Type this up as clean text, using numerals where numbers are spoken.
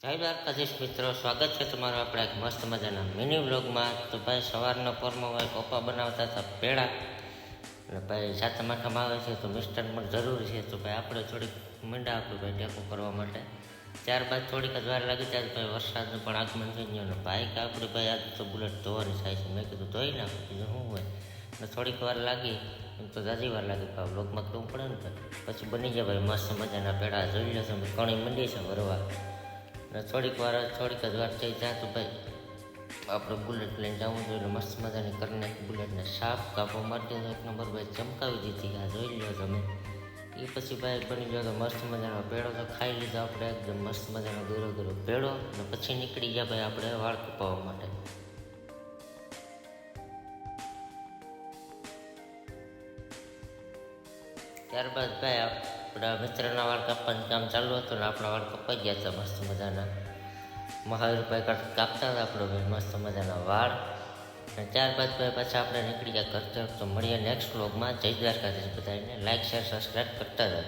જય દ્વારકાધીશ મિત્રો, સ્વાગત છે તમારું આપણે એક મસ્ત મજાના મિની વ્લોગમાં. તો ભાઈ સવારના પોરમાં ભાઈ પપ્પા બનાવતા હતા પેડા, અને ભાઈ સાતમ આઠમ આવે છે તો મિષ્ટાન પણ જરૂરી છે. તો ભાઈ આપણે થોડીક મીંડા આપ્યું ભાઈ ટેકો કરવા માટે. ત્યારબાદ થોડીક જ વાર લાગી ત્યારે ભાઈ વરસાદનું પણ આગમન થઈ ગયું. અને ભાઈ કે આપણે ભાઈ આજે તો બુલેટ ધોવાની થાય છે. મેં કીધું ધોઈ નાખું, કીધું શું હોય. અને થોડીક વાર લાગી, એમ તો જાજી વાર લાગી, ભાઈ વ્લોગમાં કેવું પડે ને ભાઈ. પછી બની જાય ભાઈ મસ્ત મજાના પેડા. જોઈ લો તમે, કણી મંડી છે ભરવા. અને થોડીક જ વાર થઈ ત્યાં તો ભાઈ આપણે બુલેટ લઈને જવું જોઈએ. મસ્ત મજાની કરી નાખી બુલેટને સાફ, કાપો મારી દીધો એક નંબર ભાઈ, ચમકાવી દીધી. આ જોઈ લો તમે. એ પછી ભાઈ બની ગયો તો મસ્ત મજાનો પેડો. તો ખાઈ લીધો આપણે એકદમ મસ્ત મજાનો ગેરો પેડો. અને પછી નીકળી ગયા ભાઈ આપણે વાળ કપાવવા માટે. ત્યારબાદ ભાઈ આપણા મિત્રના વાળ કાપવાનું કામ ચાલુ હતું ને આપણા વાળ કપાઈ ગયા હતા મસ્ત મજાના. મહાવીરભાઈ કાપતા હતા આપણે ભાઈ મસ્ત મજાના વાળ. અને ત્યારબાદ ભાઈ પાછા આપણે નીકળી ગયા ઘર તરફ. તો મળીએ નેક્સ્ટ વ્લોગમાં. જય દ્વારકાધીશ બધાને. લાઈક શેર સબસ્ક્રાઈબ કરતા હતા.